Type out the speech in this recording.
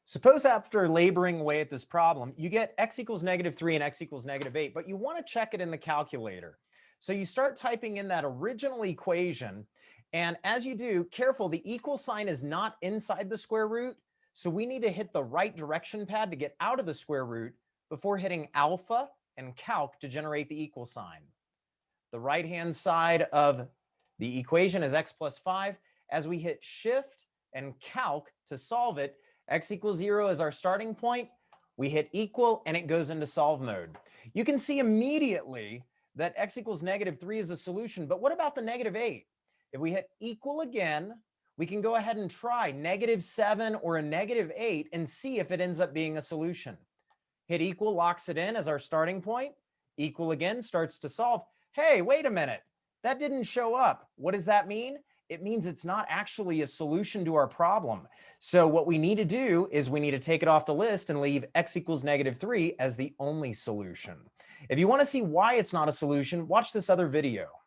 Suppose after laboring away at this problem, you get x equals -3 and x equals -8, but you want to check it in the calculator. So you start typing in that original equation. And as you do, careful, the equal sign is not inside the square root. So we need to hit the right direction pad to get out of the square root before hitting alpha and calc to generate the equal sign. The right-hand side of the equation is x plus 5. As we hit shift and calc to solve it, x equals 0 is our starting point. We hit equal and it goes into solve mode. You can see immediately that x equals -3 is a solution, but what about the -8? If we hit equal again, we can go ahead and try -7 or a -8 and see if it ends up being a solution. Hit equal locks it in as our starting point. Equal again starts to solve. Hey, wait a minute. That didn't show up. What does that mean? It means it's not actually a solution to our problem. So what we need to do is we need to take it off the list and leave x equals -3 as the only solution. If you want to see why it's not a solution, watch this other video.